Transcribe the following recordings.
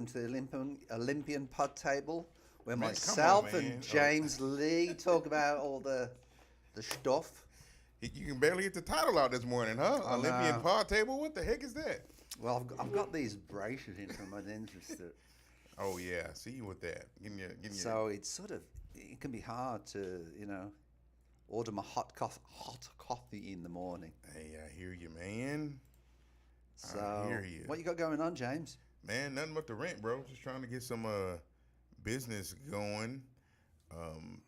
to the Olympian Table, where Man, come on, myself man. and James Lee talk about all the stuff. You can barely get the title out this morning, huh? I Olympian know. Pod Table? What the heck is that? Well, I've got these braces in from my dentist, Oh, yeah. See you with that. Getting your... so it can be hard to order my hot coffee in the morning. Hey, I hear you, man. So I hear you. what you got going on, James? Man, nothing but the rent, bro. Just trying to get some business going.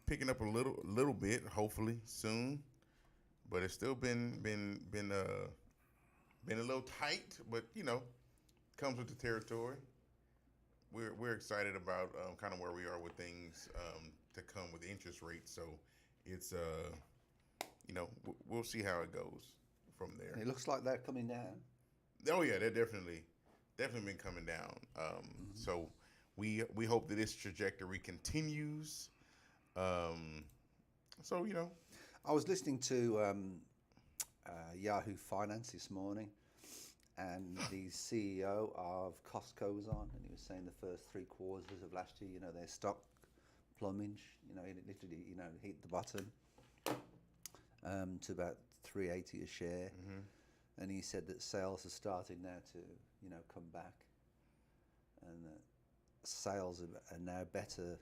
Picking up a little bit, hopefully soon. But it's still been a little tight, but comes with the territory. We're excited about kind of where we are with things to come with interest rates. So it's we'll see how it goes from there. It looks like they're coming down. Oh yeah, they're definitely been coming down. So we hope that this trajectory continues. So I was listening to Yahoo Finance this morning, and the CEO of Costco was on, and he was saying the first 3 quarters of last year, their stock plumage, it literally, hit the bottom to about $3.80 a share. Mm-hmm. And he said that sales are starting now to, come back, and that sales are now better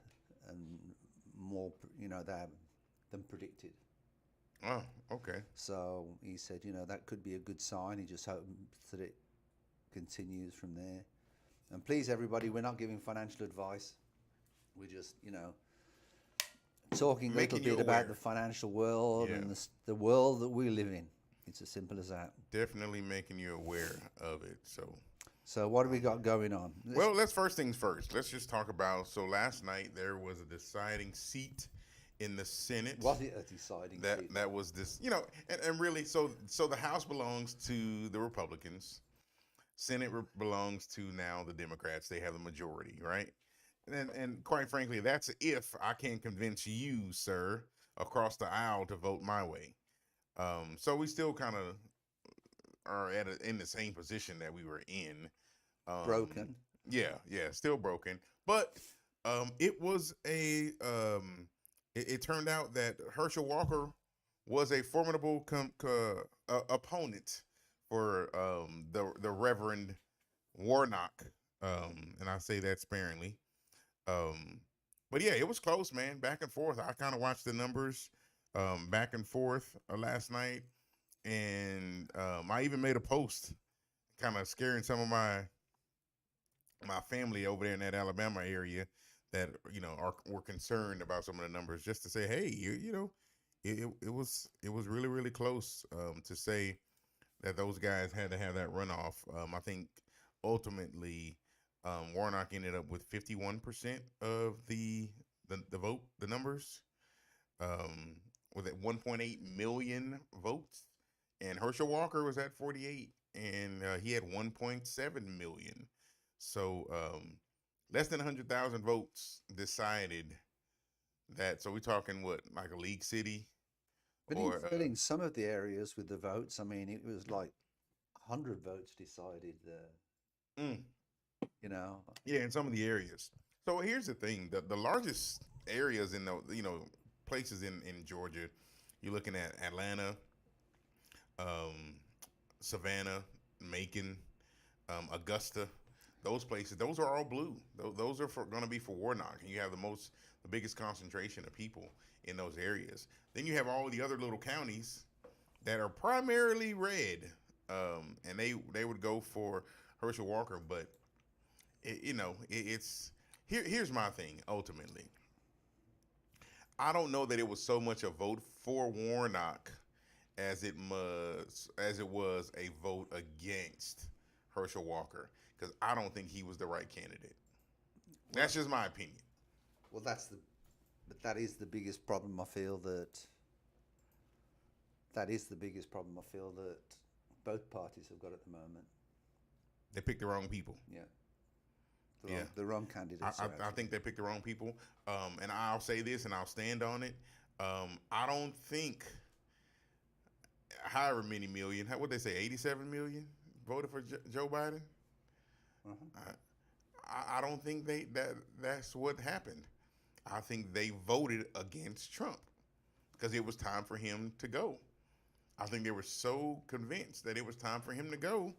and more, than predicted. Oh, okay. So he said, that could be a good sign. He just hopes that it continues from there. And please, everybody, we're not giving financial advice. We're just, talking a little bit about the financial world and the world that we live in. It's as simple as that. Definitely making you aware of it. So what do we got going on? Well, let's first things first. Let's just talk about, so last night there was a deciding seat in the Senate. Was it a deciding seat? That was this, and really, so the House belongs to the Republicans. Senate belongs to now the Democrats. They have the majority, right? And quite frankly, that's if I can convince you, sir, across the aisle to vote my way. So we still kind of are in the same position that we were in. Broken. Yeah, still broken. But it was it turned out that Herschel Walker was a formidable opponent for the Reverend Warnock, and I say that sparingly. But yeah, it was close, man. Back and forth. I kind of watched the numbers back and forth last night, and I even made a post, kind of scaring some of my family over there in that Alabama area that were concerned about some of the numbers, just to say, hey, it was really, really close to say that those guys had to have that runoff. I think ultimately Warnock ended up with 51% of the vote, the numbers, with at 1.8 million votes, and Herschel Walker was at 48, and he had 1.7 million. So less than 100,000 votes decided that. So we're talking what, like a league city? But in some of the areas with the votes, I mean, it was like 100 votes decided. Yeah, in some of the areas. So here's the thing: the largest areas in the places in Georgia, you're looking at Atlanta, Savannah, Macon, Augusta. Those places, those are all blue. Those are going to be for Warnock, and you have the biggest concentration of people in those areas. Then you have all the other little counties that are primarily red, and they would go for Herschel Walker. But here's my thing. Ultimately, I don't know that it was so much a vote for Warnock as it was a vote against Herschel Walker, because I don't think he was the right candidate. That's just my opinion. Well, that is the biggest problem I feel that both parties have got at the moment. They picked the wrong people. Yeah. The wrong candidates. I think they picked the wrong people. And I'll say this, and I'll stand on it. I don't think however many million, what they say, 87 million voted for Joe Biden. Uh-huh. I don't think that's what happened. I think they voted against Trump because it was time for him to go. I think they were so convinced that it was time for him to go.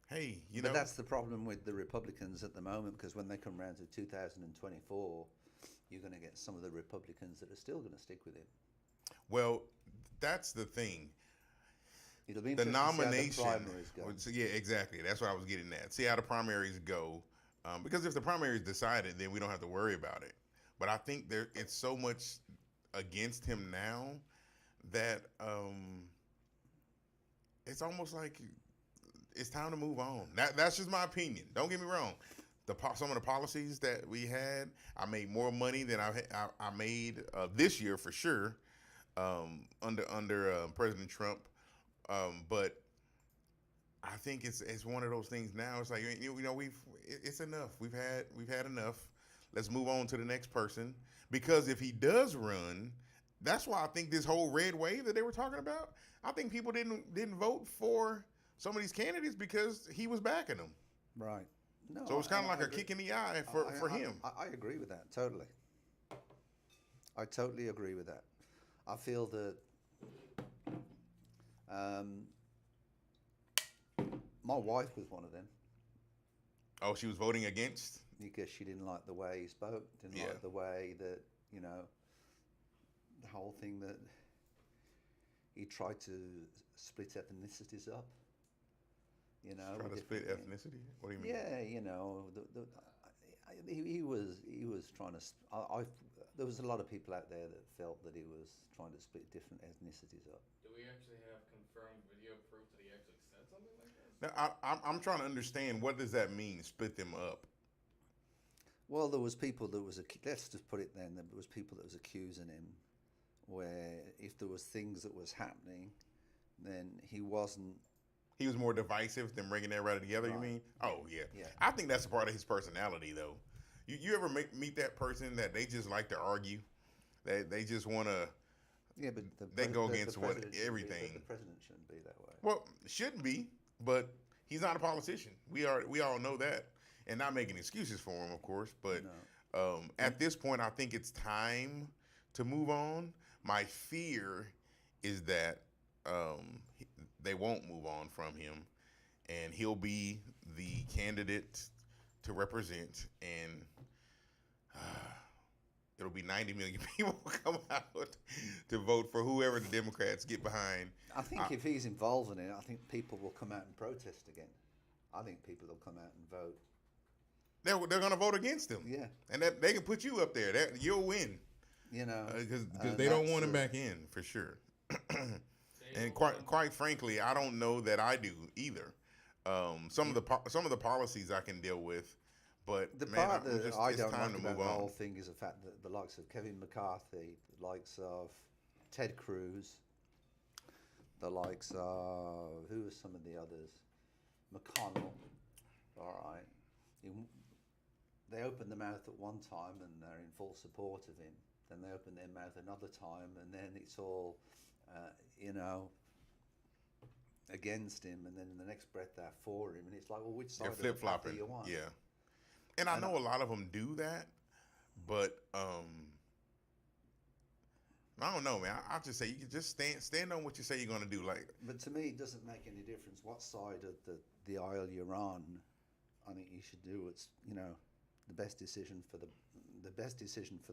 Hey, But that's the problem with the Republicans at the moment, because when they come around to 2024, you're going to get some of the Republicans that are still going to stick with him. Well, that's the thing. It'll be The interesting to see how nomination. the primaries go. Yeah, exactly. That's what I was getting at. See how the primaries go. Because if the primaries decided, then we don't have to worry about it. But I think it's so much against him now that it's almost like it's time to move on. That's just my opinion. Don't get me wrong. Some of the policies that we had, I made more money than I made this year for sure under President Trump. But I think it's one of those things now. It's like it's enough. We've had enough. Let's move on to the next person. Because if he does run, that's why I think this whole red wave that they were talking about, I think people didn't vote for some of these candidates because he was backing them. Right. No. So it's kind of like a kick in the eye for him. I agree with that totally. I totally agree with that. I feel that my wife was one of them. Oh, she was voting against? Because she didn't like the way he spoke, didn't like the way that, the whole thing that he tried to split ethnicities up. Try to split ethnicity? What do you mean? Yeah, he was trying to. There was a lot of people out there that felt that he was trying to split different ethnicities up. Do we actually have confirmed video proof that he actually said something like that? Now, I'm trying to understand, what does that mean, split them up? Well, there was people that was, let's just put it then, there was people that was accusing him, where if there was things that was happening, then he wasn't. He was more divisive than bringing everybody together, You mean? Oh, yeah. I think that's a part of his personality, though. You ever meet that person that they just like to argue? They just want to. Yeah, but they go against everything. The president shouldn't be that way. Well, shouldn't be, but he's not a politician. We all know that, and not making excuses for him, of course. But at this point, I think it's time to move on. My fear is that they won't move on from him, and he'll be the candidate to represent, and it'll be 90 million people come out to vote for whoever the Democrats get behind. I think if he's involved in it, I think people will come out and protest again. I think people will come out and vote. They're going to vote against him. Yeah. And they can put you up there. You'll win. Because they don't want him back in, for sure. And quite frankly, I don't know that I do either. Some of the policies I can deal with, but the part that I don't time like to about move the on. whole thing is the fact that the likes of Kevin McCarthy, the likes of Ted Cruz, the likes of who are some of the others, McConnell. All right, they open their mouth at one time and they're in full support of him. Then they open their mouth another time, and then it's all. Against him, and then in the next breath they're for him, and it's like, well, which side of the path do you want? Yeah, and I know a lot of them do that, but I don't know, man. I'll just say you can just stand on what you say you're going to do. But to me, it doesn't make any difference what side of the aisle you're on. I think you should do what's the best decision for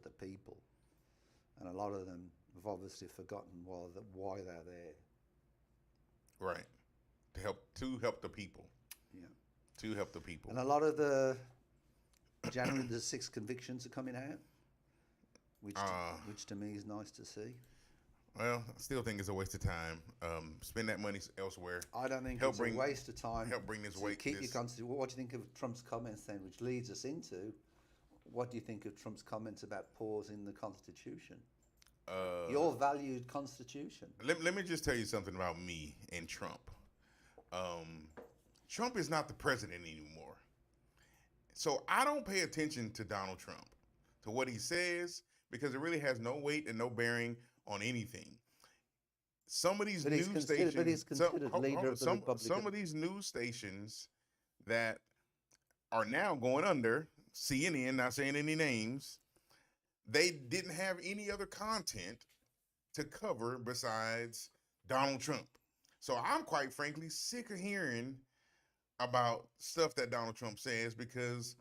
the people, and a lot of them have obviously forgotten why they're there. Right. To help the people. Yeah. To help the people. And a lot of the January the 6th convictions are coming out, which to me is nice to see. Well, I still think it's a waste of time. Spend that money elsewhere. I don't think it's a waste of time. Help bring this weight. Keep your constitution. What do you think of Trump's comments then, which leads us into, what do you think of Trump's comments about pausing the Constitution? Your valued Constitution. Let me just tell you something about me and Trump. Trump is not the president anymore. So I don't pay attention to Donald Trump, to what he says, because it really has no weight and no bearing on anything. Some of these news stations, but he's considered leader of the Republican. Some of these news stations that are now going under. CNN, not saying any names, they didn't have any other content to cover besides Donald Trump. So I'm quite frankly sick of hearing about stuff that Donald Trump says, because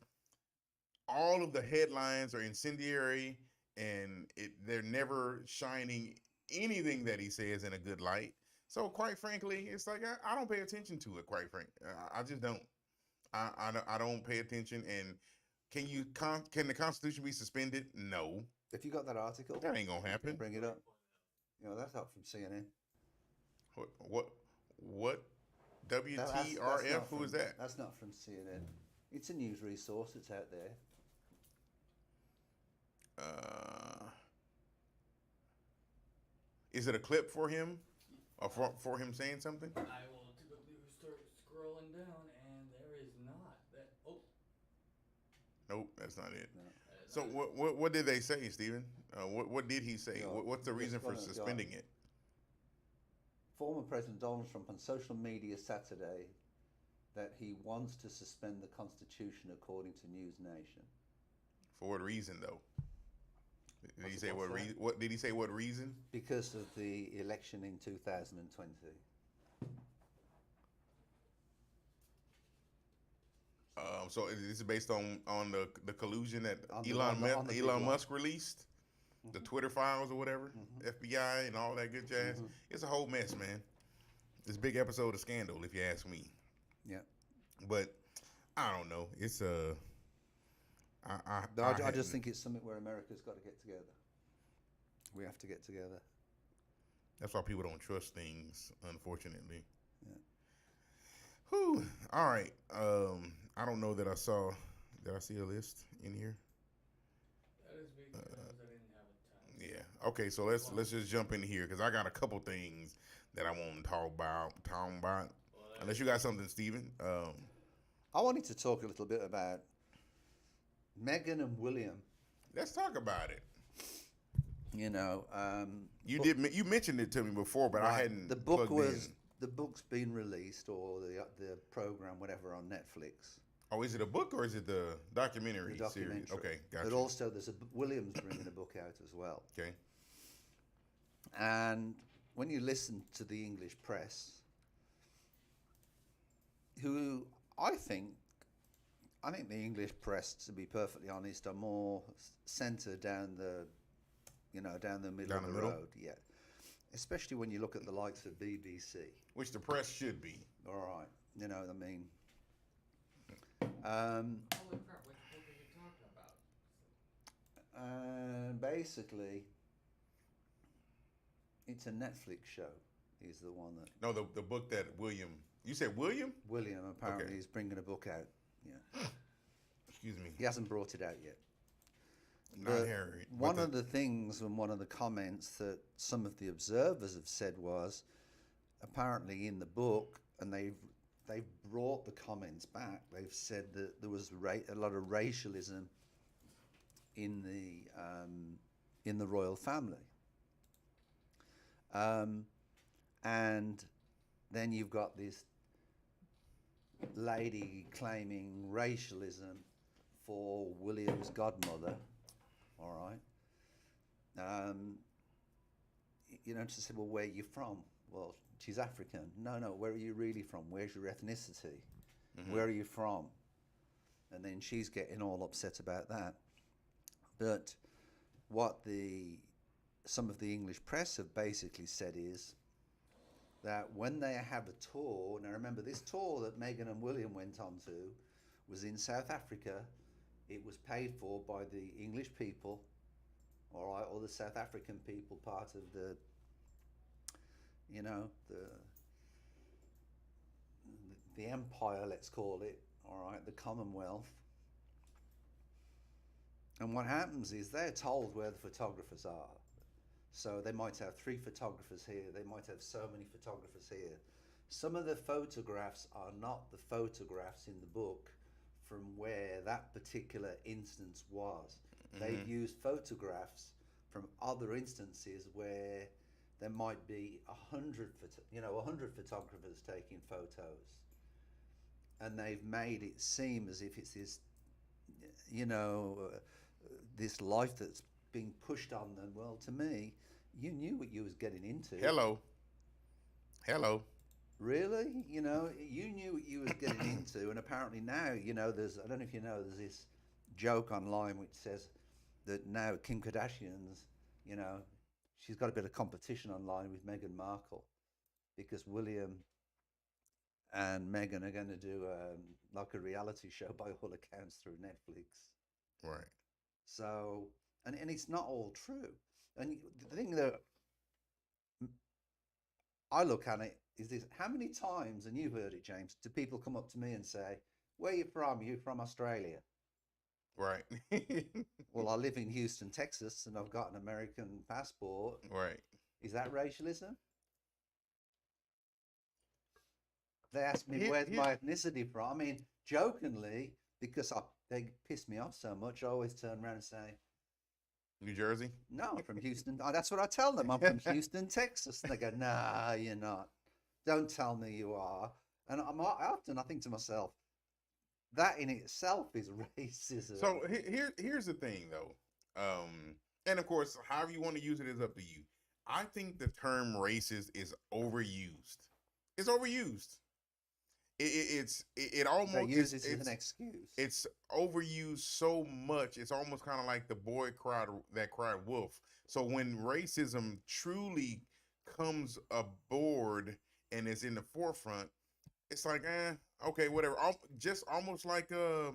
all of the headlines are incendiary, and they're never shining anything that he says in a good light. So quite frankly, it's like I don't pay attention to it. Quite frankly, I just don't. I don't pay attention. And can the Constitution be suspended? No. If you got that article, That ain't gonna happen. bring it up. That's not from CNN. What? WTRF? Who is that? That's not from CNN. It's a news resource. It's out there. Is it a clip for him, or for him saying something? I will typically start scrolling down, and there is not that. Oh, Nope, that's not it. No. So what did they say, Stephen? What did he say? No, What's the just reason for gonna go. suspending it? Former President Donald Trump on social media Saturday that he wants to suspend the Constitution, according to News Nation. For what reason, though? Did he say What's what that? reason? What did he say? What reason? Because of the election in 2020. So this is based on the collusion that On the Elon big one. Musk released, the Twitter files or whatever, FBI and all that good jazz. It's a whole mess, man. This big episode of Scandal, if you ask me. Yeah. But I don't know. It's I just think it's something where America's got to get together. We have to get together. That's why people don't trust things, unfortunately. Yeah. Whew. All right. I don't know that I saw. Did I see a list in here? that is because I didn't have a time. Yeah. Okay. So let's just jump in here, because I got a couple things that I want to talk about. Unless you got something, Stephen. I wanted to talk a little bit about Meghan and William. Let's talk about it. You know, You mentioned it to me before, but I hadn't. The book plugged in. the book's been released, or the program, whatever, on Netflix. Oh, is it a book or is it the documentary, The documentary. series? Okay, gotcha. But also, there's William's bringing a book out as well. Okay. And when you listen to the English press, who I think the English press, to be perfectly honest, are more centred down the middle of the road. Yeah. Especially when you look at the likes of BBC. Which the press should be. All right. You know what I mean? Holy crap! What the book are you talking about? Basically, it's a Netflix show. Is the one that No, the book that William. You said William? William apparently Okay. is bringing a book out. Yeah. Excuse me. He hasn't brought it out yet. Not But Harry. one of the things and one of the comments that some of the observers have said was, apparently in the book, and they've brought the comments back. They've said that there was a lot of racialism in the royal family, and then you've got this lady claiming racialism for William's godmother. All right. She said, well, where are you from? Well, she's African. No, where are you really from? Where's your ethnicity? Where are you from? And then she's getting all upset about that. But what some of the English press have basically said is that when they have a tour, now remember this tour that Meghan and William went on to was in South Africa. It was paid for by the English people, all right, or the South African people, part of the empire, let's call it, all right, the Commonwealth. And what happens is they're told where the photographers are. So they might have 3 photographers here, they might have so many photographers here. Some of the photographs are not the photographs in the book from where that particular instance was. They've used photographs from other instances where there might be 100 photographers taking photos. and they've made it seem as if it's this, you know, this life that's being pushed on them. Well, to me, you knew what you was getting into. Hello. Hello. Really? You know, you knew what you was getting into, and apparently now, you know, I don't know if you know, there's this joke online which says that now Kim Kardashian's, you know, she's got a bit of competition online with Meghan Markle because William and Meghan are going to do like a reality show by all accounts through Netflix. Right. So, and it's not all true. And the thing that I look at it is this: how many times, and you've heard it, James, do people come up to me and say, "Where are you from? Are you from Australia?" Right. Well, I live in Houston, Texas, and I've got an American passport. Right. Is that racialism? They ask me Here- where's here- my ethnicity from. I mean, jokingly, because they piss me off so much, I always turn around and say, New Jersey. "No, I'm from Houston." Oh, that's what I tell them. I'm from Houston, Texas. And they go, "Nah, you're not. Don't tell me you are." And I think to myself, that in itself is racism. So here's the thing though. And of course, however you want to use it is up to you. I think the term racist is overused. It's overused. It almost they use it as it's, an excuse. it's overused so much. It's almost kind of like the boy cried wolf. So when racism truly comes aboard and is in the forefront, it's like, okay, whatever. Just almost like the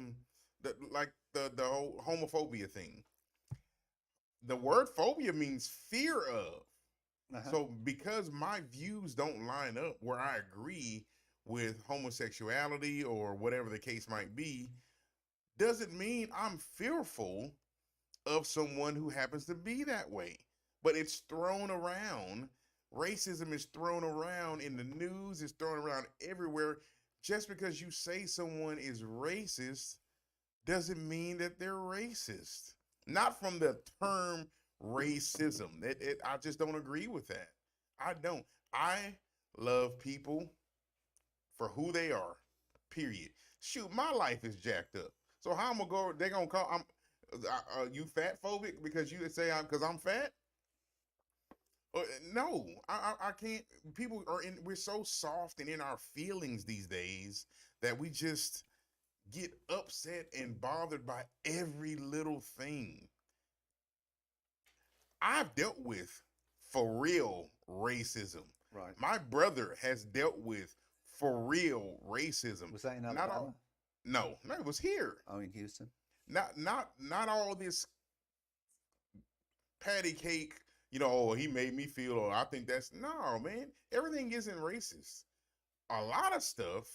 whole homophobia thing. The word phobia means fear of. Uh-huh. So because my views don't line up where I agree with homosexuality or whatever the case might be, doesn't mean I'm fearful of someone who happens to be that way. But it's thrown around. Racism is thrown around in the news, it's thrown around everywhere. Just because you say someone is racist doesn't mean that they're racist. Not from the term racism. I just don't agree with that. I don't. I love people for who they are. Period. Shoot, my life is jacked up. So how I'm gonna go? They gonna call you fat phobic because you say because I'm fat? No, I can't. People are in. We're so soft and in our feelings these days that we just get upset and bothered by every little thing. I've dealt with for real racism. Right. My brother has dealt with for real racism. Was that in Not Alabama? all, no, it was here. Oh, in Houston. Not all this patty cake. You know, oh, he made me feel. Or I think that's no, man. Everything isn't racist. A lot of stuff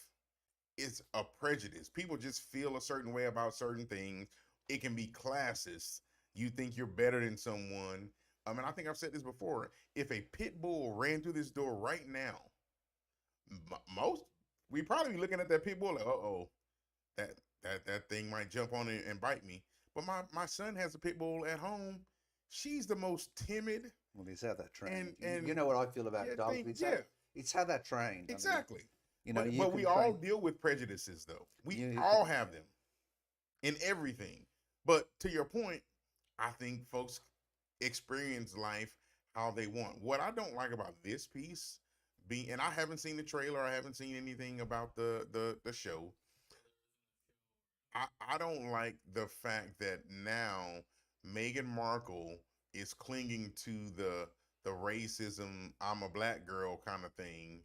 is a prejudice. People just feel a certain way about certain things. It can be classist. You think you're better than someone. I mean, I think I've said this before. If a pit bull ran through this door right now, we probably be looking at that pit bull like, uh-oh, that thing might jump on it and bite me. But my son has a pit bull at home. She's the most timid. Well, he's had that trained. And you know what I feel about dogs? It's had that trained. Exactly. I mean, you know, but we all deal with prejudices, though. We all have them in everything. But to your point, I think folks experience life how they want. What I don't like about this piece and I haven't seen the trailer, I haven't seen anything about the show. I don't like the fact that now Meghan Markle is clinging to the racism, I'm a black girl kind of thing.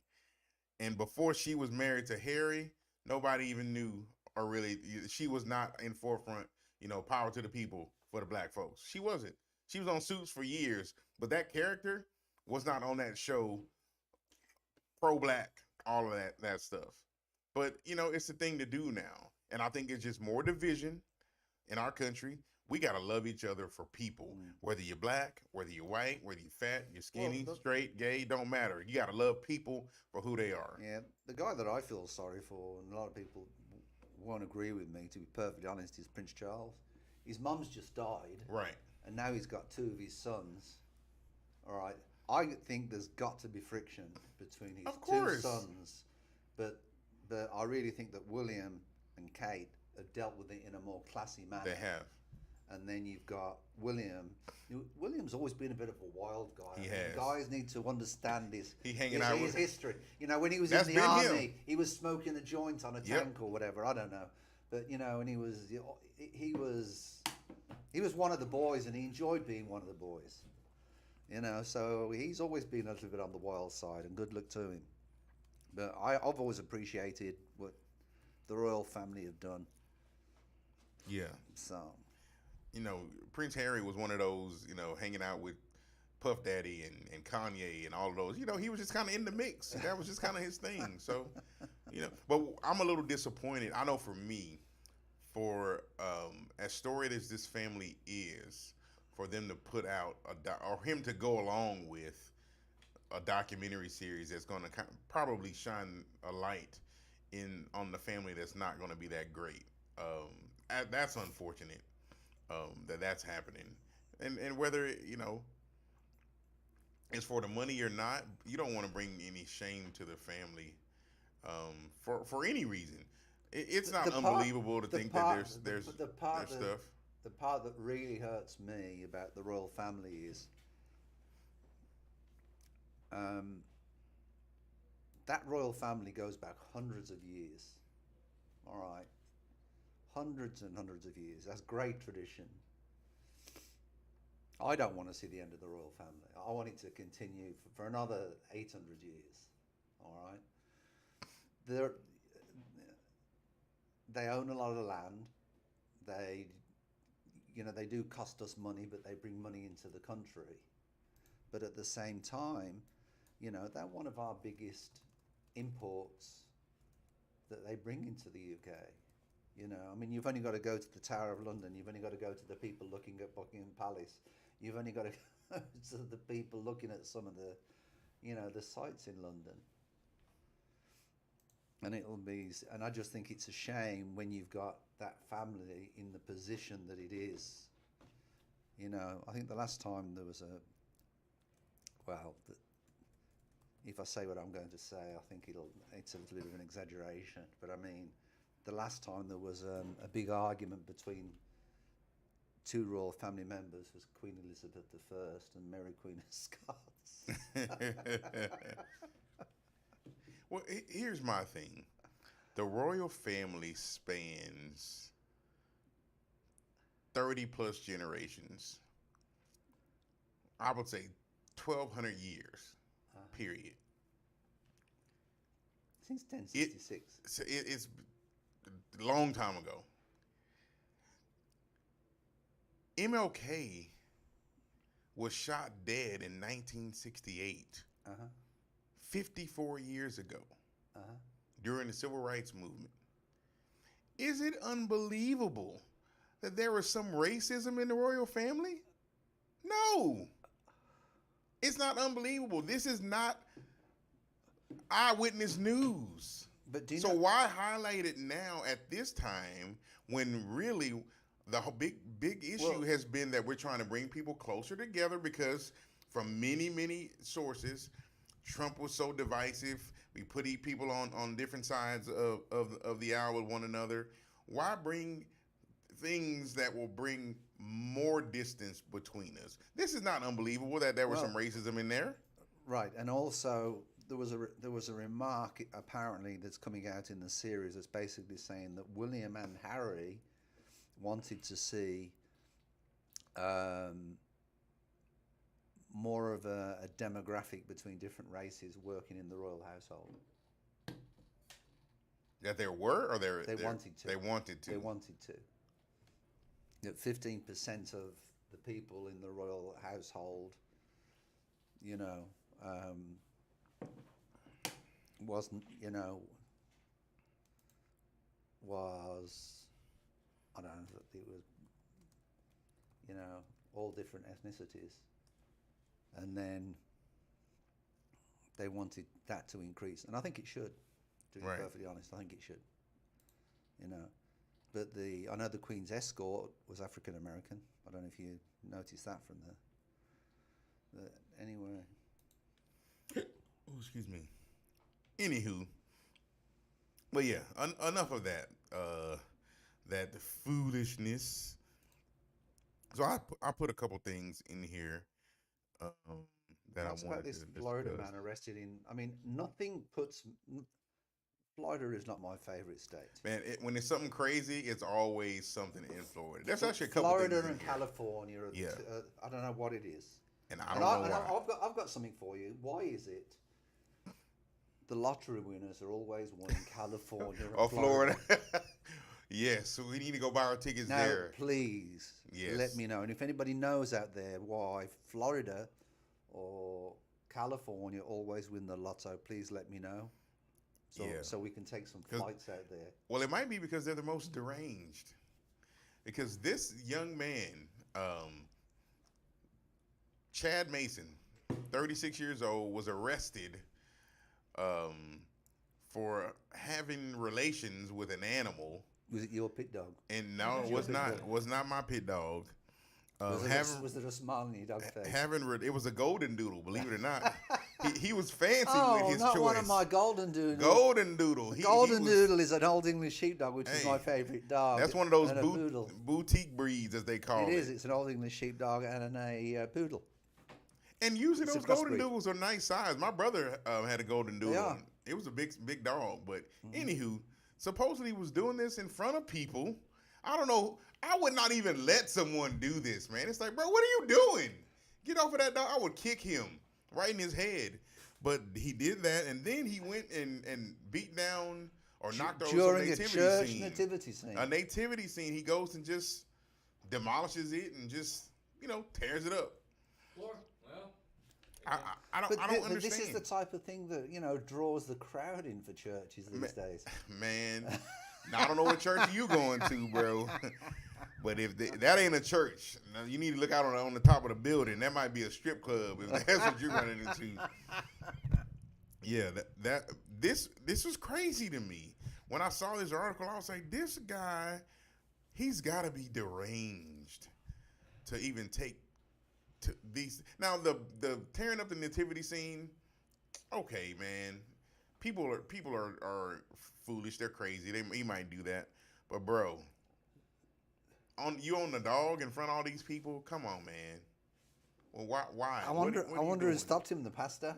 And before she was married to Harry, nobody even knew, or really, she was not in forefront, power to the people for the black folks. She wasn't. She was on Suits for years, but that character was not on that show, pro-black, all of that stuff. But, it's the thing to do now. And I think it's just more division in our country. We got to love each other for people, whether you're black, whether you're white, whether you're fat, you're skinny, straight, gay, don't matter. You got to love people for who they are. Yeah, the guy that I feel sorry for, and a lot of people won't agree with me, to be perfectly honest, is Prince Charles. His mum's just died. Right. And now he's got two of his sons. All right. I think there's got to be friction between his two sons. But But I really think that William and Kate have dealt with it in a more classy manner. They have. And then you've got William. William's always been a bit of a wild guy. He I mean, has. Guys need to understand his history. You know, when he was in the army, he was smoking a joint on a tank or whatever. I don't know, but you know, and he was one of the boys, and he enjoyed being one of the boys. You know, so he's always been a little bit on the wild side, and good luck to him. But I've always appreciated what the royal family have done. Yeah. So. You know, Prince Harry was one of those, you know, hanging out with Puff Daddy and Kanye and all of those. You know, he was just kind of in the mix. That was just kind of his thing. So, you know, but I'm a little disappointed. I know for me, for as storied as this family is, for them to put out or him to go along with a documentary series that's going to probably shine a light on the family that's not going to be that great. That's unfortunate. That's happening, and whether you know it's for the money or not, you don't want to bring any shame to the family for any reason. It's not unbelievable to think that there's stuff. The part that really hurts me about the royal family is that royal family goes back hundreds of years. All right. Hundreds and hundreds of years. That's great tradition. I don't want to see the end of the royal family. I want it to continue for another 800 years. All right. They own a lot of land. They do cost us money, but they bring money into the country. But at the same time, you know, they're one of our biggest imports that they bring into the UK. You know, I mean, you've only got to go to the Tower of London. You've only got to go to the people looking at Buckingham Palace. You've only got to go to the people looking at some of the, you know, the sites in London. And I just think it's a shame when you've got that family in the position that it is. You know, I think the last time there was if I say what I'm going to say, I think it's a little bit of an exaggeration. But I mean, the last time there was a big argument between two royal family members was Queen Elizabeth I and Mary Queen of Scots. Well, here's my thing. The royal family spans 30 plus generations. I would say 1,200 years, period. Since 1066. It's a long time ago. MLK was shot dead in 1968, 54 years ago, during the Civil Rights Movement. Is it unbelievable that there was some racism in the royal family? No. It's not unbelievable. This is not eyewitness news. But why highlight it now at this time when really the big issue has been that we're trying to bring people closer together because from many sources, Trump was so divisive. We put people on different sides of the aisle with one another. Why bring things that will bring more distance between us? This is not unbelievable that there was some racism in there. Right, and also there was a remark apparently that's coming out in the series that's basically saying that William and Harry wanted to see more of a demographic between different races working in the royal household. That there were, or they wanted to. They wanted to. They wanted to. That 15% of the people in the royal household, you know, wasn't, you know, was, I don't know, it was, you know, all different ethnicities. And then they wanted that to increase. And I think it should, to be perfectly honest. I think it should, you know. But I know the Queen's escort was African American. I don't know if you noticed that from anyway. Oh, excuse me. Anywho, But yeah, enough of that. That foolishness. So I put a couple things in here um, that I What's about wanted this to Florida discuss. man arrested in? I mean, nothing puts. Florida is not my favorite state. Man, when it's something crazy, it's always something in Florida. There's actually a couple Florida things in and here. California. Yeah. I don't know what it is. And I don't know why. I've got something for you. Why is it? The lottery winners are always one in California and Or Florida. Florida. Yes, so we need to go buy our tickets Now, there. please Yes. let me know. And if anybody knows out there why Florida or California always win the lotto, please let me know. Yeah. So we can take some 'Cause- flights out there. Well, it might be because they're the most deranged. Because this young man, Chad Mason, 36 years old, was arrested for having relations with an animal. Was it your pit dog? And no, it Your was pit not. dog. Was not my pit dog. Was there a smile on your dog's face? It was a golden doodle. Believe it or not, he was fancy Oh, with his not choice. one of my golden doodles. Golden doodle. Golden was- doodle is an old English sheepdog, which is Hey, my favourite dog. That's one of those and a poodle. boutique breeds, as they call It it. is. It's an old English sheepdog and a poodle. And usually It's a those crossbreed. golden doodles are nice size. My brother had a golden doodle. are. It was a big dog. But anywho, supposedly he was doing this in front of people. I don't know. I would not even let someone do this, man. It's like, bro, what are you doing? Get off of that dog. I would kick him right in his head. But he did that, and then he went and beat down or knocked over some During a nativity church scene. nativity scene. A nativity scene. He goes and just demolishes it and just, tears it up. Well, I don't But understand. this is the type of thing that draws the crowd in for churches these days. Man, now, I don't know what church you going to, bro. But if that ain't a church, now you need to look out on the top of the building. That might be a strip club if that's what you're running into. Yeah, this was crazy to me. When I saw this article, I was like, this guy, he's got to be deranged to even take to these. Now the tearing up the nativity scene. Okay, man. People are foolish. They're crazy. He might do that, but bro, on the dog in front of all these people. Come on, man. Well, why? I wonder who doing? stopped him. The pastor.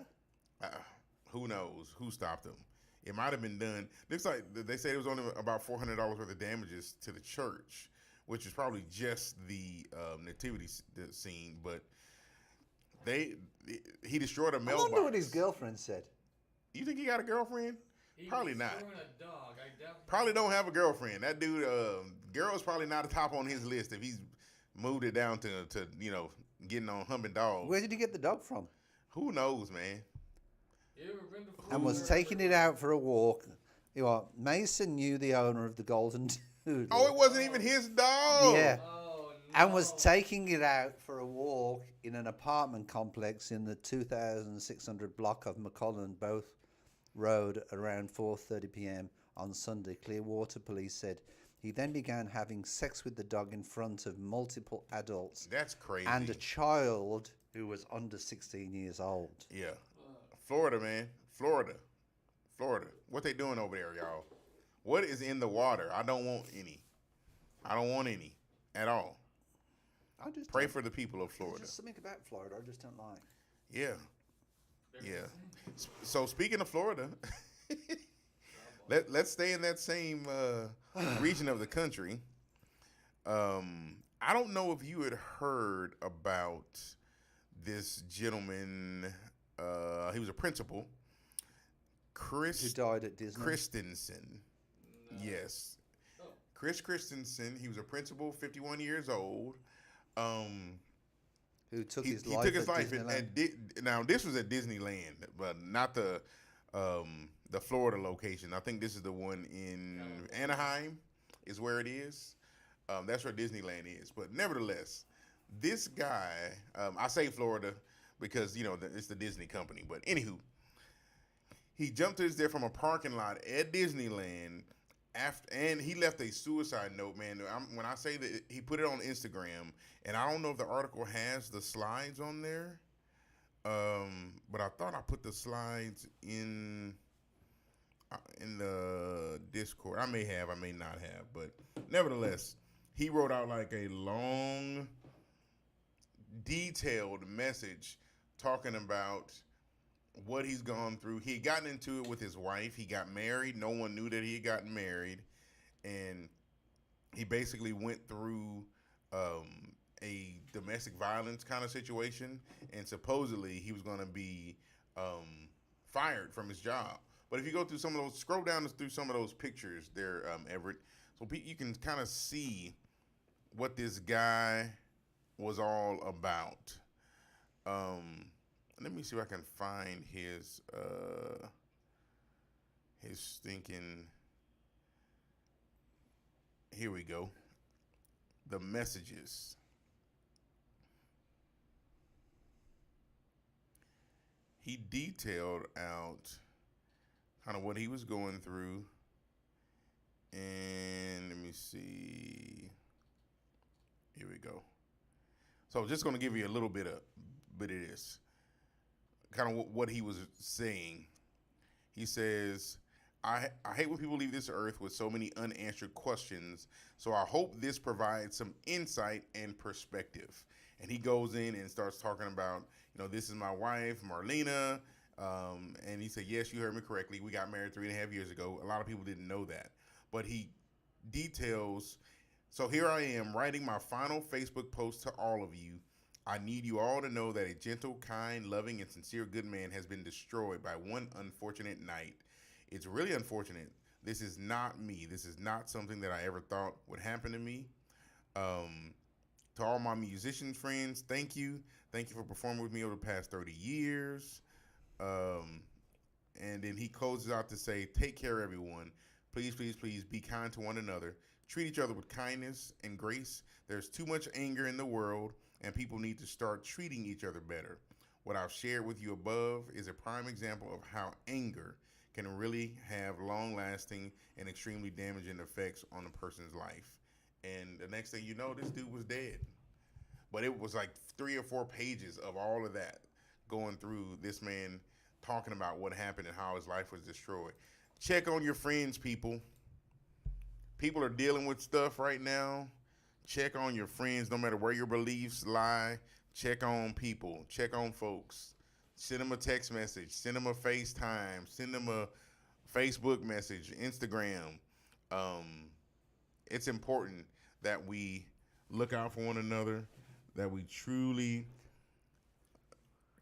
Who knows who stopped him? It might have been done. Looks like they said it was only about $400 worth of damages to the church, which is probably just the nativity scene. But he destroyed a I mailbox. wonder what his girlfriend said. You think he got a girlfriend? he Probably was not. throwing a dog. I doubt. Probably don't have a girlfriend. That dude, girl's probably not a top on his list if he's moved it down to getting on humping dogs. Where did he get the dog from? Who knows, man? You ever been to And was Florida? taking it out for a walk. Mason knew the owner of the golden doodle. Oh, it wasn't even his dog. Yeah. Oh no. And was taking it out for a walk in an apartment complex in the 2,600 block of McCullen Both Road around 4:30 p.m. on Sunday. Clearwater police said he then began having sex with the dog in front of multiple adults That's crazy. and a child who was under 16 years old. Yeah. Florida, man. Florida. What they doing over there, y'all? What is in the water? I don't want any. I don't want any at all. I just Pray don't- for the people of There's Florida. just something about Florida I just don't like. Yeah. Yeah. So speaking of Florida, let's stay in that same region of the country. I don't know if you had heard about this gentleman. He was a principal, Who died at Disney? Christensen. Yes. Chris Christensen. He was a principal, 51 years old. Who took He his life took his at life Disneyland? now this was at Disneyland, but not the Florida location. I think this is the one in Anaheim is where it is. That's where Disneyland is. But nevertheless, this guy, I say Florida because it's the Disney company. But anywho, he jumped to his death from a parking lot at Disneyland. And he left a suicide note, man. When I say that, he put it on Instagram, and I don't know if the article has the slides on there, but I thought I put the slides in in the Discord. I may have, I may not have, but nevertheless, he wrote out like a long, detailed message talking about what he's gone through. He had gotten into it with his wife. He got married. No one knew that he had gotten married, and he basically went through a domestic violence kind of situation, and supposedly he was going to be fired from his job. But if you go through some of those, scroll down through some of those pictures there, Everett, so you can kind of see what this guy was all about. Let me see if I can find his thinking. Here we go. The messages. He detailed out kind of what he was going through. And let me see. Here we go. So just going to give you a little bit of this. Kind of what he was saying. He says, I hate when people leave this earth with so many unanswered questions. So I hope this provides some insight and perspective. And he goes in and starts talking about, this is my wife, Marlena. And he said, yes, you heard me correctly. We got married 3.5 years ago. A lot of people didn't know that. But he details, so here I am writing my final Facebook post to all of you. I need you all to know that a gentle, kind, loving, and sincere good man has been destroyed by one unfortunate night. It's really unfortunate. This is not me. This is not something that I ever thought would happen to me. To all my musician friends, thank you. Thank you for performing with me over the past 30 years. And then he closes out to say, take care, everyone. Please, please, please be kind to one another. Treat each other with kindness and grace. There's too much anger in the world, and people need to start treating each other better. What I've shared with you above is a prime example of how anger can really have long-lasting and extremely damaging effects on a person's life. And the next thing you know, this dude was dead. But it was like 3 or 4 pages of all of that going through this man talking about what happened and how his life was destroyed. Check on your friends, people. People are dealing with stuff right now. Check on your friends, no matter where your beliefs lie. Check on people. Check on folks. Send them a text message. Send them a FaceTime. Send them a Facebook message, Instagram. It's important that we look out for one another, that we truly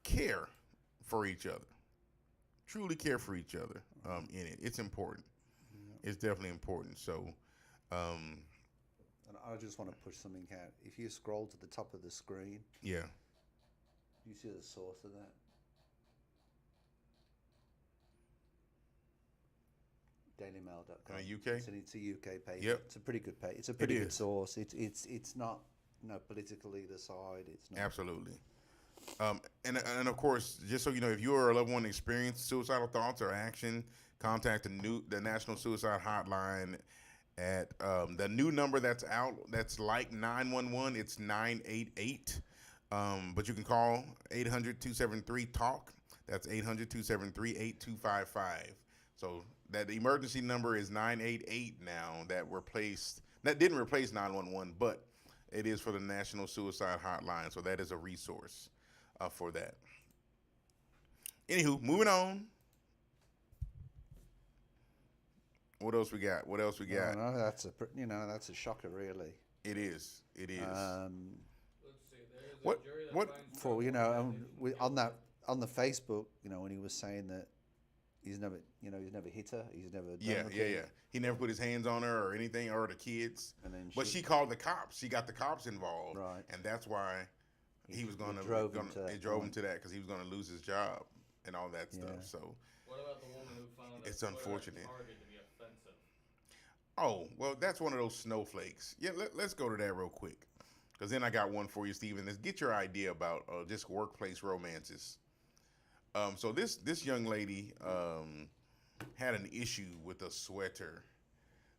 care for each other. Truly care for each other in it. It's important. Yeah. It's definitely important. So, and I just want to push something out. If you scroll to the top of the screen, yeah, you see the source of that. DailyMail.com. UK. It's a UK page. Yep. It's a pretty good page. It's a pretty good source. It's not political either side. It's not. Absolutely. And of course, just so you know, if you or a loved one experience suicidal thoughts or action, contact the National Suicide Hotline at the new number that's out. That's like 911. It's 988. But you can call 800-273-TALK. That's 800-273-8255. So that emergency number is 988 now. That didn't replace 911, but it is for the National Suicide Hotline. So that is a resource for that. Anywho, moving on. What else we got? No, that's a shocker, really. It is. Let's see. There's What- a jury that what- finds For someone on the Facebook, when he was saying that he's never hit her, he's never done anything. Yeah. He never put his hands on her or anything, or the kids. And then But she called the cops. She got the cops involved, Right. And that's why he was going to drove him to that It drove him point. to that because he was going to lose his job and all that Yeah. stuff. So, What about the woman who found It's that Twitter unfortunate. target to be offensive? oh well, that's one of those snowflakes. Yeah, let's go to that real quick, because then I got one for you, Steven. Let's get your idea about just workplace romances. So this young lady had an issue with a sweater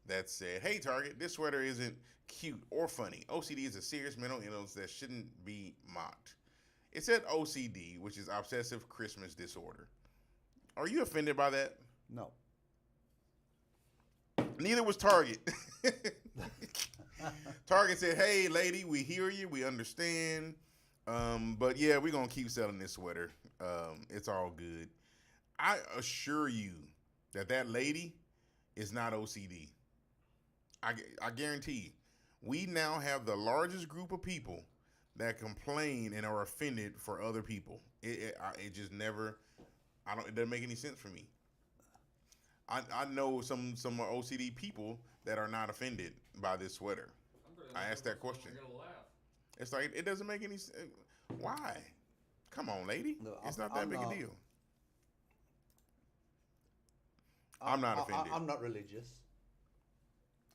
that said, "Hey Target, this sweater isn't cute or funny. OCD is a serious mental illness that shouldn't be mocked." It said OCD, which is obsessive Christmas disorder. Are you offended by that? No. Neither was Target. Target said, "Hey, lady, we hear you. We understand. But yeah, we're going to keep selling this sweater. It's all good." I assure you that lady is not OCD. I guarantee you. We now have the largest group of people that complain and are offended for other people. It just never, it doesn't make any sense for me. I know some OCD people that are not offended by this sweater. I asked that question. It's like, it doesn't make any sense. Why? Come on, lady. No, it's not that big a deal. I'm not offended. I'm not religious.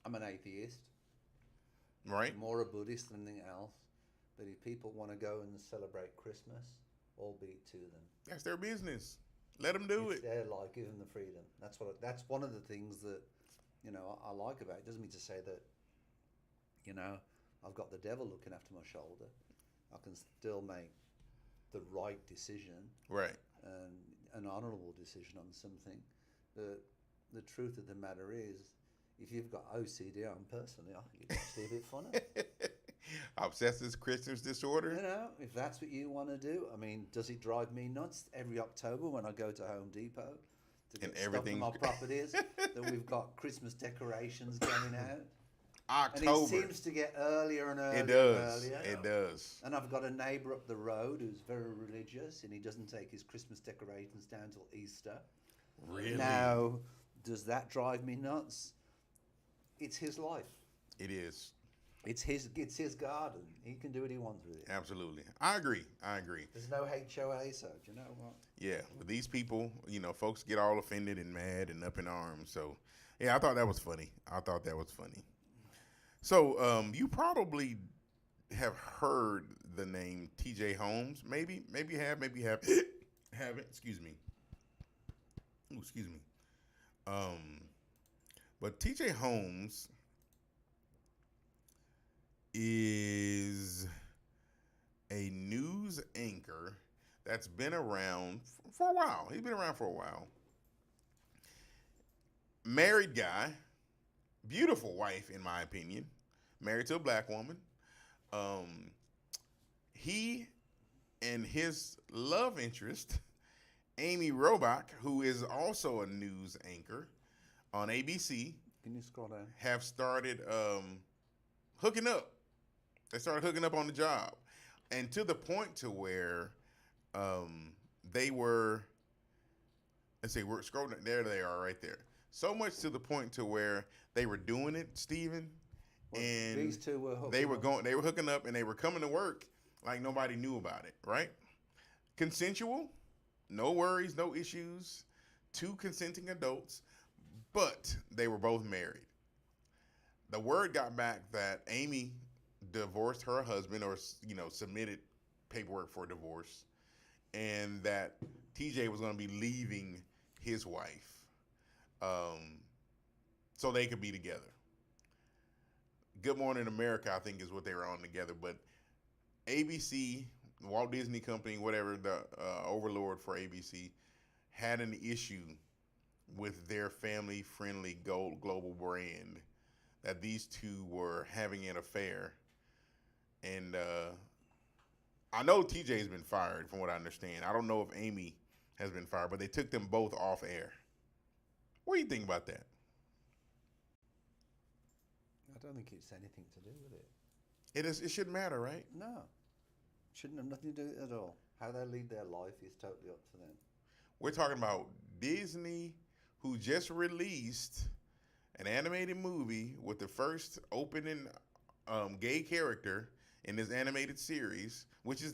I'm an atheist. Right. More a Buddhist than anything else. But if people want to go and celebrate Christmas, all be it to them. That's their business. Let them do it. It's their life. Give them the freedom. That's one of the things that, I like about it. It doesn't mean to say that, I've got the devil looking after my shoulder. I can still make the right decision. Right. And an honourable decision on something. The truth of the matter is, if you've got OCD, personally, I think it's actually a bit funny. Obsessive Christmas disorder? If that's what you want to do. I mean, does it drive me nuts every October when I go to Home Depot to get stuff from our properties that we've got Christmas decorations going out? October. And it seems to get earlier and earlier. It does. And earlier. It does. And I've got a neighbour up the road who's very religious, and he doesn't take his Christmas decorations down till Easter. Really? Now, does that drive me nuts? It's his life. It is. It's his garden. He can do what he wants with it. Absolutely. I agree. There's no HOA, so do you know what? Yeah, but these people, folks get all offended and mad and up in arms. So, yeah, I thought that was funny. So, you probably have heard the name TJ Holmes. Maybe you have, maybe you haven't. Excuse me. Ooh, excuse me. But TJ Holmes is a news anchor that's been around for a while. He's been around for a while. Married guy, beautiful wife, in my opinion. Married to a black woman. He and his love interest, Amy Robach, who is also a news anchor on ABC. Can you scroll down? Have started hooking up. They started hooking up on the job. And to the point to where they were, let's see, we're scrolling, there they are right there. So much to the point to where they were doing it, Stephen. Well, and these two were hooking they were up. They were hooking up and they were coming to work like nobody knew about it, right? Consensual, no worries, no issues, two consenting adults, but they were both married. The word got back that Amy divorced her husband, or submitted paperwork for divorce, and that TJ was going to be leaving his wife, so they could be together. Good Morning America, I think, is what they were on together, but ABC, Walt Disney Company, whatever, the overlord for ABC, had an issue with their family-friendly global brand, that these two were having an affair. And I know TJ's been fired, from what I understand. I don't know if Amy has been fired, but they took them both off air. What do you think about that? I don't think it's anything to do with it. It shouldn't matter, right? No. Shouldn't have nothing to do with it at all. How they lead their life is totally up to them. We're talking about Disney, who just released an animated movie with the first opening gay character in this animated series, which is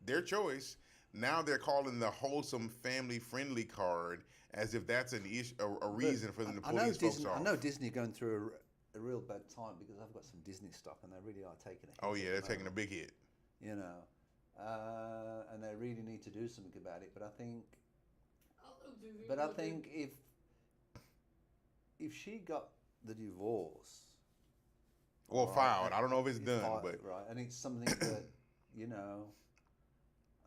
their choice. Now they're calling the wholesome family-friendly card as if that's an issue, a reason for them to pull these folks off. I know Disney are going through a real bad time, because I've got some Disney stock and they really are taking a hit. Oh yeah, they're taking a big hit. And they really need to do something about it. But I think if she got the divorce, filed. I don't know if it's done, but right, and it's something that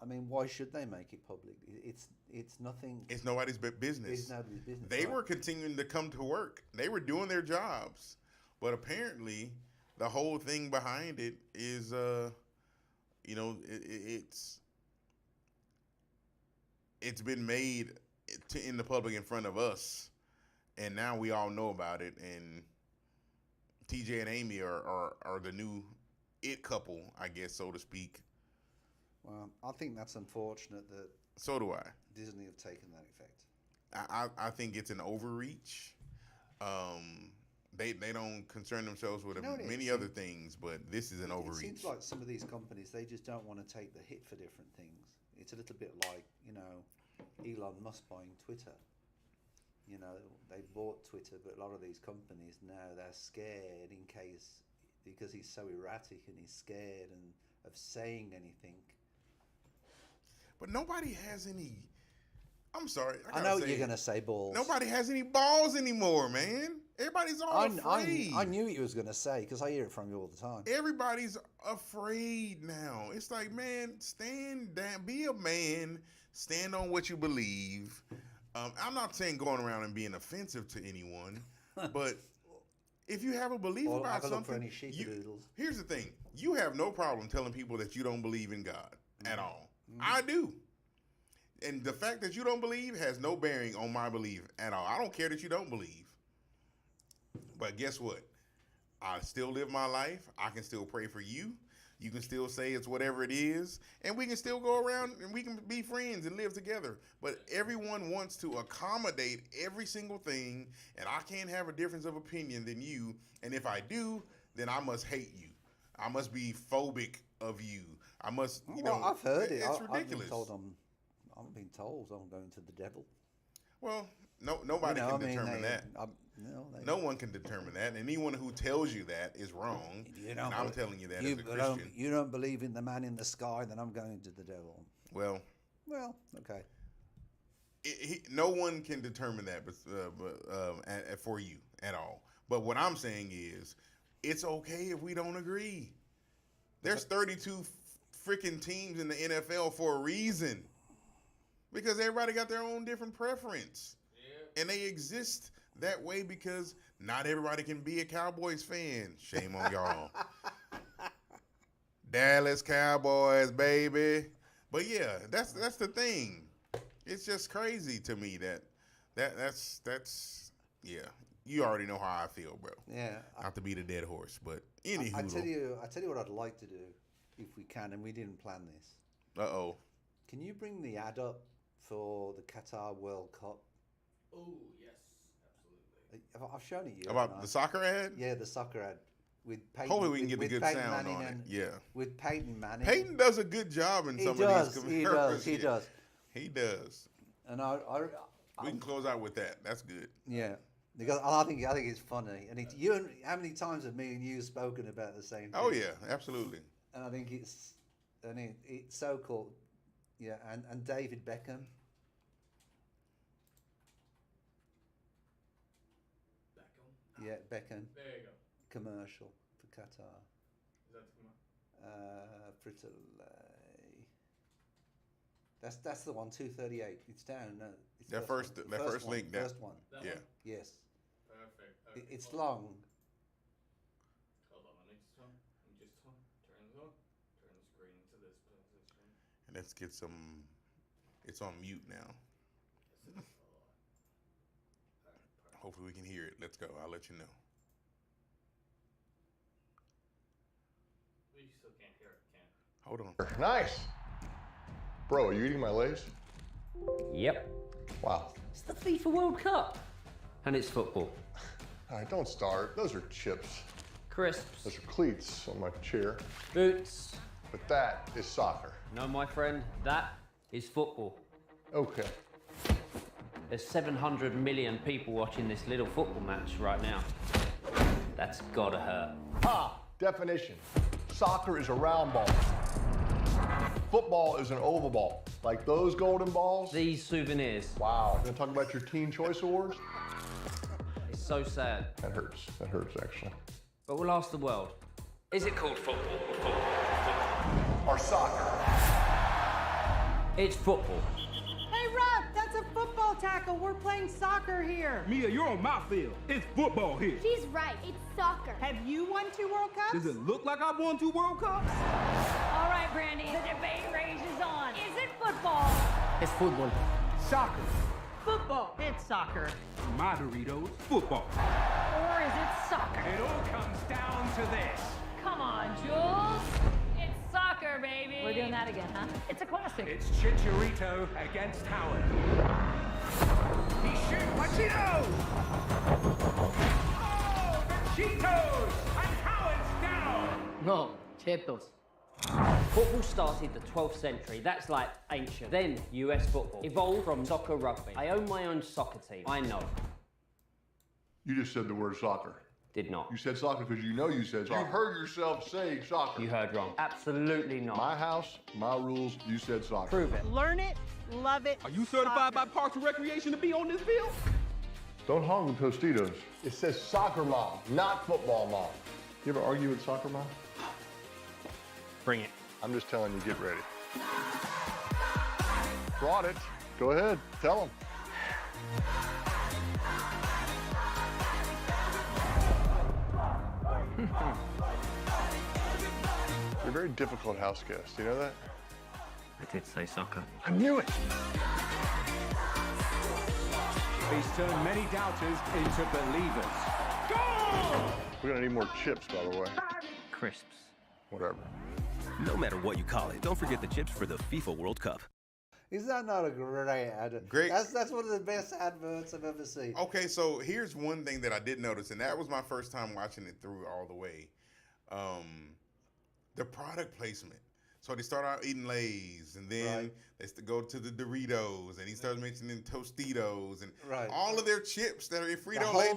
I mean, why should they make it public? It's nothing. It's nobody's business. It's nobody's business. They right? were continuing to come to work. They were doing their jobs, but apparently, the whole thing behind it is, it's been made in the public in front of us, and now we all know about it. And TJ and Amy are the new it couple, I guess, so to speak. Well, I think that's unfortunate that So do I. Disney have taken that effect. I think it's an overreach. They don't concern themselves with many other things, but this is an overreach. It seems like some of these companies, they just don't want to take the hit for different things. It's a little bit like, Elon Musk buying Twitter. They bought Twitter, but a lot of these companies now, they're scared because he's so erratic and he's scared of saying anything. But nobody has any. I'm sorry. I know what you're going to say, balls. Nobody has any balls anymore, man. Everybody's all afraid. I knew what you was going to say because I hear it from you all the time. Everybody's afraid now. It's like, man, stand down. Be a man. Stand on what you believe. I'm not saying going around and being offensive to anyone, but if you have a belief about have a something, look for any sheepadoodles. Here's the thing. You have no problem telling people that you don't believe in God at all. I do. And the fact that you don't believe has no bearing on my belief at all. I don't care that you don't believe. But guess what? I still live my life. I can still pray for you. You can still say it's whatever it is. And we can still go around and we can be friends and live together. But everyone wants to accommodate every single thing. And I can't have a difference of opinion than you. And if I do, then I must hate you. I must be phobic of you. I must, I've heard it. It's ridiculous. I'm being told I'm going to the devil. Well, nobody can determine that. No one can determine that. And anyone who tells you that is wrong. And I'm telling you that as a Christian. You don't believe in the man in the sky, then I'm going to the devil. Well, okay. No one can determine that for you at all. But what I'm saying is, it's okay if we don't agree. There's 32 freaking teams in the NFL for a reason. Because everybody got their own different preference. Yeah. And they exist that way because not everybody can be a Cowboys fan. Shame on y'all. Dallas Cowboys, baby. But yeah, that's the thing. It's just crazy to me that's yeah. You already know how I feel, bro. Yeah. Not to beat a dead horse, but anywho. I tell you what I'd like to do, if we can, and we didn't plan this. Uh-oh. Can you bring the ad up for the Qatar World Cup? Oh, yes, absolutely. I've shown it you. About the soccer ad? Yeah, the soccer ad. With Peyton, hopefully we can get the good Peyton sound Manning on it. Yeah. With Peyton Manning. Peyton does a good job in some of these commercials. He does. He does. And we can close out with that. That's good. Yeah. Because I think it's funny. And how many times have me and you spoken about the same thing? Oh yeah, absolutely. And I think it's so cool. Yeah, and David Beckham. Yeah, Beckham. There you go. Commercial for Qatar. Is that the Frito-Lay. That's the one, 238. It's down. No, it's That first link. First one. That Yeah. one? Yes. Perfect. It's Hold long. Hold on, let me just turn this on. Turn the screen into this position. And let's get some. It's on mute now. Yes, it is. Perfect. Hopefully we can hear it. Let's go. I'll let you know. We still can't hear it, can we? Hold on. Nice. Bro, are you eating my Lay's? Yep. Wow. It's the FIFA World Cup. And it's football. All right, don't start. Those are chips. Crisps. Those are cleats on my chair. Boots. But that is soccer. No, my friend, that is football. Okay. There's 700 million people watching this little football match right now. That's gotta hurt. Ah, definition. Soccer is a round ball. Football is an oval ball. Like those golden balls. These souvenirs. Wow. Gonna talk about your Teen Choice Awards? It's so sad. That hurts. That hurts, actually. But we'll ask the world. Is it called football? Or soccer? It's football. Hey, Rob, that's a football tackle. We're playing soccer here. Mia, you're on my field. It's football here. She's right. It's soccer. Have you won 2 World Cups? Does it look like I've won 2 World Cups? All right, Brandy, the debate rages on. Is it football? It's football. Soccer. Football. It's soccer. My Doritos, football. Or is it soccer? It all comes down to this. Come on, Jules. It's soccer, baby. We're doing that again, huh? It's a classic. It's Chicharito against Howard. He shoots. Machito! Oh, the Cheetos! And Howard's down! No, Chetos. Football started the 12th century. That's like ancient. Then US football evolved from soccer rugby. I own my own soccer team. I know. You just said the word soccer. Did not. You said soccer because you know you said soccer. You heard yourself say soccer. You heard wrong. Absolutely not. My house, my rules, you said soccer. Prove it. Learn it, love it. Are you certified by Parks and Recreation to be on this field? Don't hog the Tostitos. It says soccer mom, not football mom. You ever argue with soccer mom? Bring it. I'm just telling you, get ready. Brought it. Go ahead, tell them. You're a very difficult house guest. You know that? I did say soccer. I knew it. He's turned many doubters into believers. Goal! We're gonna need more chips, by the way. Crisps. Whatever. No matter what you call it, don't forget the chips for the FIFA World Cup. Is that not a great ad? Great. That's one of the best adverts I've ever seen. Okay, so here's one thing that I did notice, and that was my first time watching it through all the way. The product placement. So they start out eating Lay's, and then they go to the Doritos, and he starts mentioning Tostitos, and all of their chips that are in Frito-Lay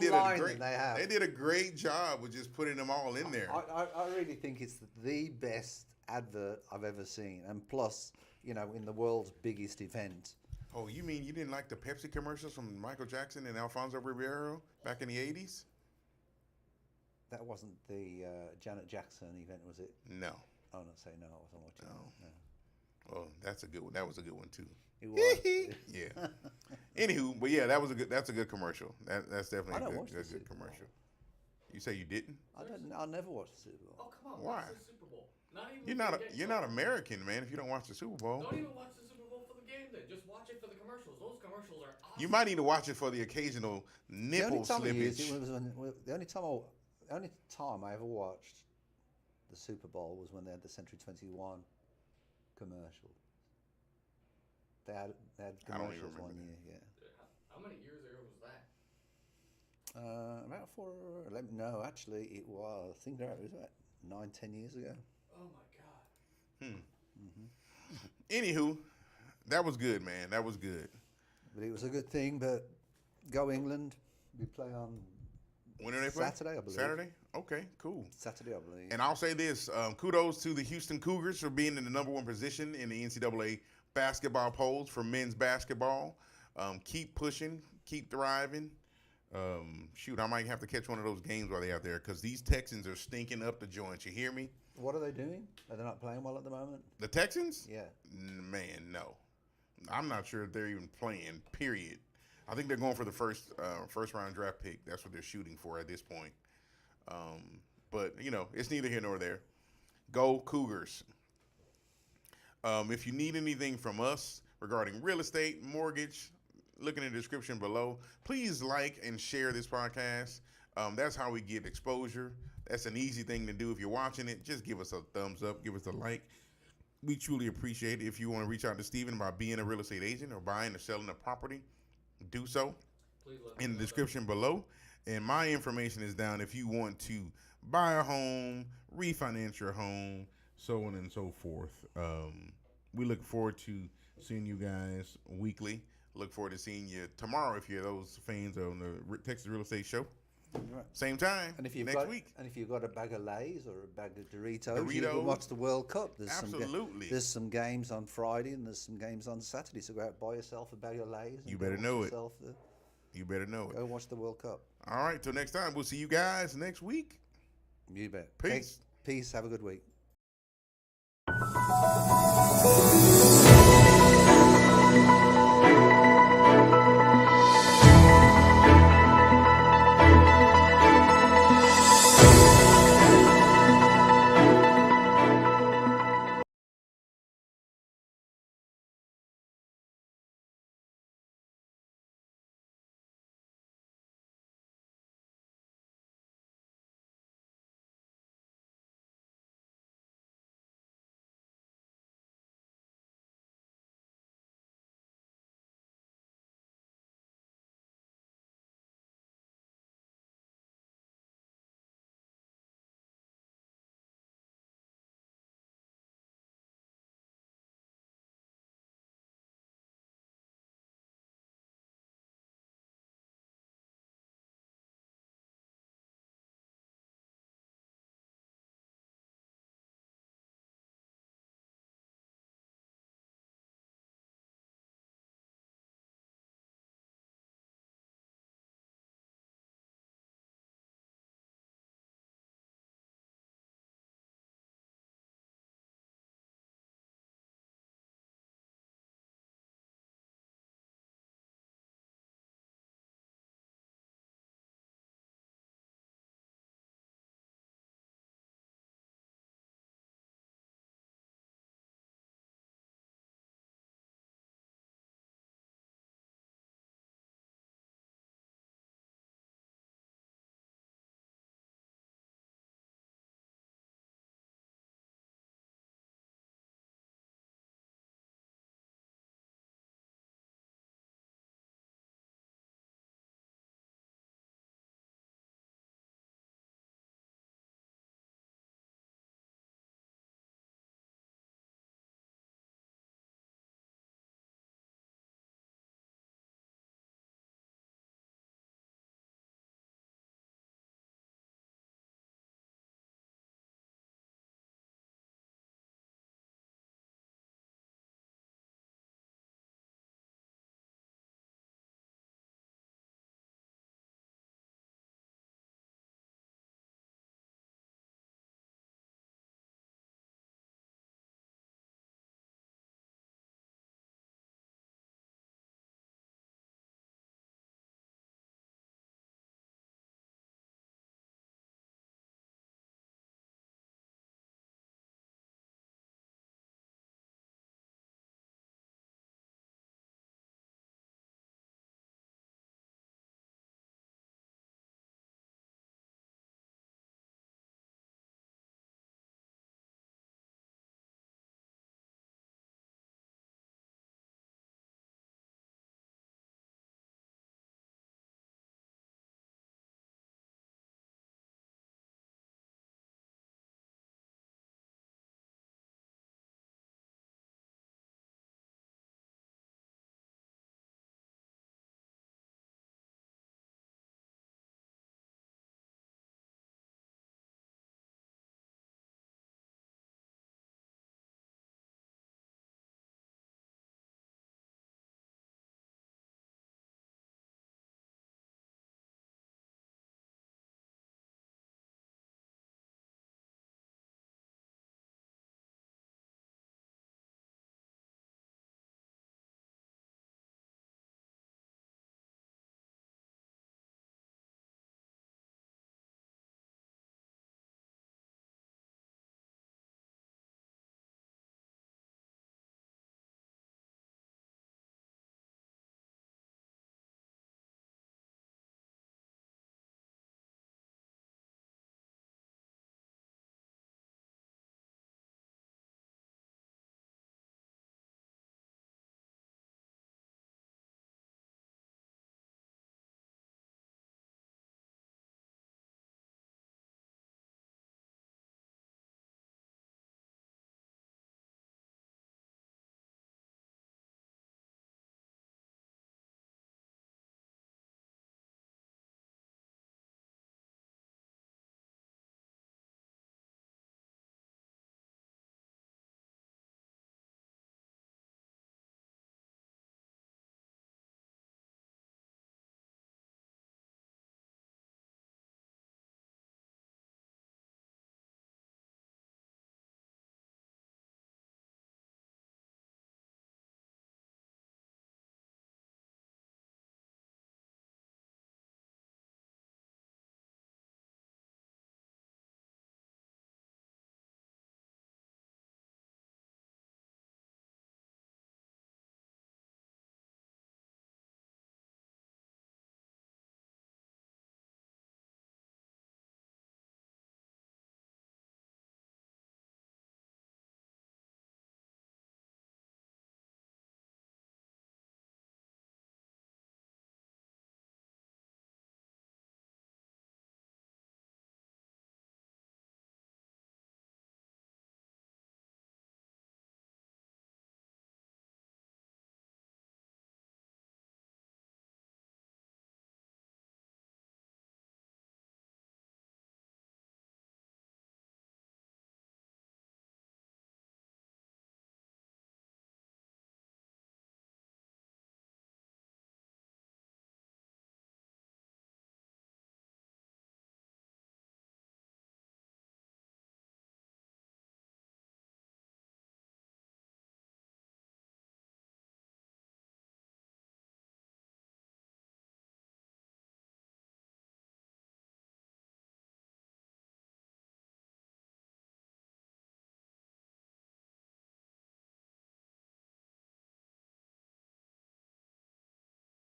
they did a great job with just putting them all in there. I really think it's the best advert I've ever seen, and plus, you know, in the world's biggest event. Oh, you mean you didn't like the Pepsi commercials from Michael Jackson and Alfonso Ribeiro back in the 80s? That wasn't the Janet Jackson event, was it? No. Oh, no, say no, I wasn't watching No. No. Well, that's a good one. That was a good one too. It was. Yeah. Anywho, but yeah, that's a good commercial. That's definitely a good commercial. You say you didn't? I never watched the Super Bowl. Oh, come on. Why? Watch the Super Bowl. Not even You're not American, man, if you don't watch the Super Bowl. Don't even watch the Super Bowl for the game then. Just watch it for the commercials. Those commercials are awesome. You might need to watch it for the occasional nipple slippage. The only time I ever watched the Super Bowl was when they had the Century 21 commercial. They had commercials one year, yeah. How many years ago was that? About 4 or 11. No, actually, it was. I think it was about 9-10 years ago. Oh my God. Anywho, that was good, man. That was good. But it was a good thing. But go England. We play on When do they play? Saturday, I believe. Saturday? Okay, cool. Saturday, I believe. And I'll say this, kudos to the Houston Cougars for being in the #1 position in the NCAA basketball polls for men's basketball. Keep pushing, keep thriving. Shoot, I might have to catch one of those games while they're out there because these Texans are stinking up the joint. You hear me? What are they doing? Are they not playing well at the moment? The Texans? Yeah. Man, no. I'm not sure if they're even playing, period. I think they're going for the first round draft pick. That's what they're shooting for at this point. But, you know, it's neither here nor there. Go Cougars. If you need anything from us regarding real estate, mortgage, look in the description below. Please like and share this podcast. That's how we get exposure. That's an easy thing to do. If you're watching it, just give us a thumbs up, give us a like. We truly appreciate it. If you want to reach out to Steven about being a real estate agent or buying or selling a property, do so in the description below. And my information is down if you want to buy a home, refinance your home, so on and so forth. We look forward to seeing you guys weekly. Look forward to seeing you tomorrow if you're those fans on the Texas Real Estate Show. Right. Same time and if you've next week. And if you've got a bag of Lay's or a bag of Doritos, you can watch the World Cup. Absolutely. There's some games on Friday and there's some games on Saturday. So go out, buy yourself a bag of Lay's. You better know it. You better know it. Go watch the World Cup. All right. Till next time. We'll see you guys next week. You bet. Peace. Peace. Have a good week.